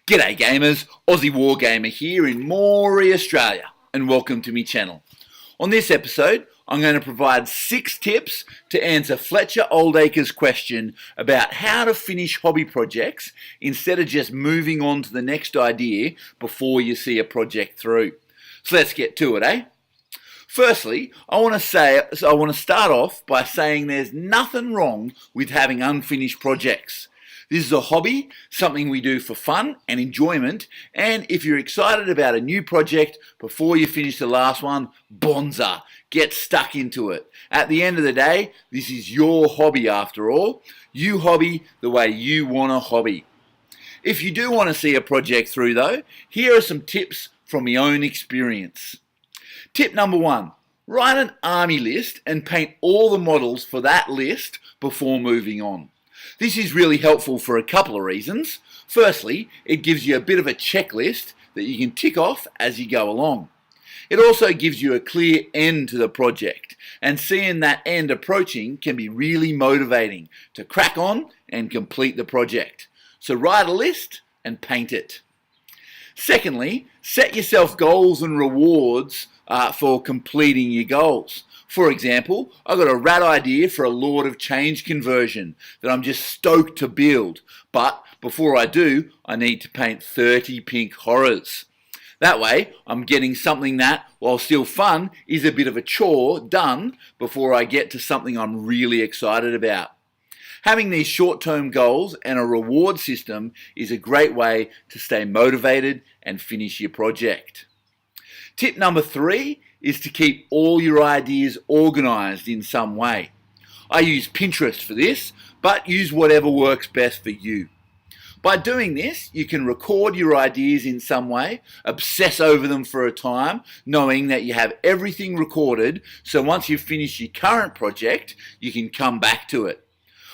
G'day gamers, Aussie Wargamer here in Moree, Australia, and welcome to my channel. On this episode, I'm going to provide 6 tips to answer Fletcher Oldacre's question about how to finish hobby projects instead of just moving on to the next idea before you see a project through. So let's get to it, eh? Firstly, I want to start off by saying there's nothing wrong with having unfinished projects. This is a hobby, something we do for fun and enjoyment, and if you're excited about a new project before you finish the last one, bonza, get stuck into it. At the end of the day, this is your hobby after all. You hobby the way you want to hobby. If you do want to see a project through though, here are some tips from my own experience. Tip number 1, write an army list and paint all the models for that list before moving on. This is really helpful for a couple of reasons. Firstly, it gives you a bit of a checklist that you can tick off as you go along. It also gives you a clear end to the project, and seeing that end approaching can be really motivating to crack on and complete the project. So write a list and paint it. Secondly, set yourself goals and rewards for completing your goals. For example, I've got a rad idea for a Lord of Change conversion that I'm just stoked to build, but before I do, I need to paint 30 pink horrors. That way, I'm getting something that, while still fun, is a bit of a chore done before I get to something I'm really excited about. Having these short-term goals and a reward system is a great way to stay motivated and finish your project. Tip number 3 is to keep all your ideas organized in some way. I use Pinterest for this, but use whatever works best for you. By doing this, you can record your ideas in some way, obsess over them for a time, knowing that you have everything recorded, so once you've finished your current project, you can come back to it.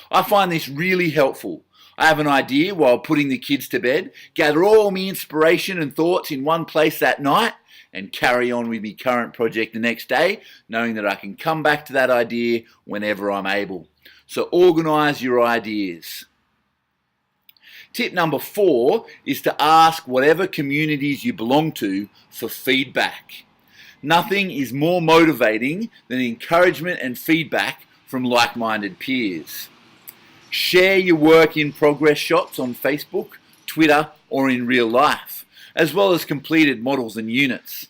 I find this really helpful. I have an idea while putting the kids to bed, gather all my inspiration and thoughts in one place that night, and carry on with my current project the next day, knowing that I can come back to that idea whenever I'm able. So organize your ideas. Tip number 4 is to ask whatever communities you belong to for feedback. Nothing is more motivating than encouragement and feedback from like-minded peers. Share your work in progress shots on Facebook, Twitter, or in real life, as well as completed models and units.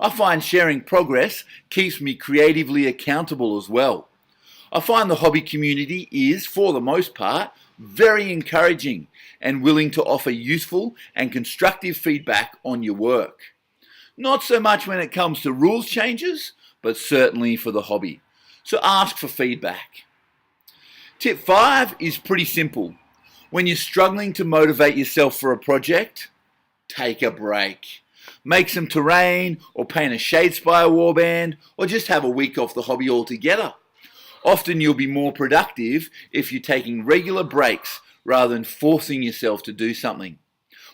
I find sharing progress keeps me creatively accountable as well. I find the hobby community is, for the most part, very encouraging and willing to offer useful and constructive feedback on your work. Not so much when it comes to rules changes, but certainly for the hobby. So ask for feedback. Tip 5 is pretty simple. When you're struggling to motivate yourself for a project, take a break. Make some terrain, or paint a Shadespire warband, or just have a week off the hobby altogether. Often you'll be more productive if you're taking regular breaks rather than forcing yourself to do something.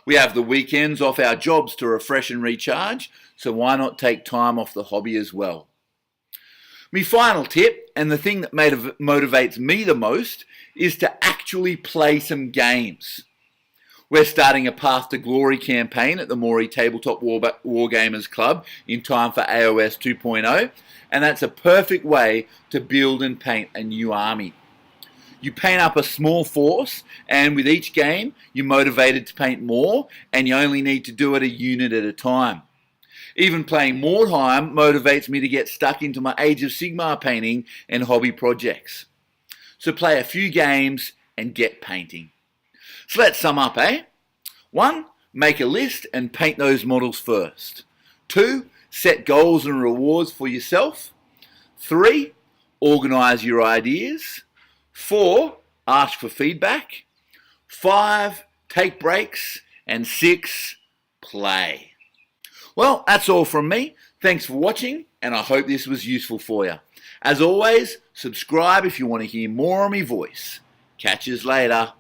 We have the weekends off our jobs to refresh and recharge, so why not take time off the hobby as well? My final tip, and the thing that motivates me the most, is to actually play some games. We're starting a Path to Glory campaign at the Moree Tabletop Wargamers Club in time for AOS 2.0, and that's a perfect way to build and paint a new army. You paint up a small force, and with each game, you're motivated to paint more, and you only need to do it a unit at a time. Even playing Mordheim motivates me to get stuck into my Age of Sigmar painting and hobby projects. So play a few games and get painting. So let's sum up, eh? 1. Make a list and paint those models first. 2. Set goals and rewards for yourself. 3. Organize your ideas. 4. Ask for feedback. 5. Take breaks. And 6. Play. Well, that's all from me. Thanks for watching, and I hope this was useful for you. As always, subscribe if you want to hear more of my voice. Catch yous later.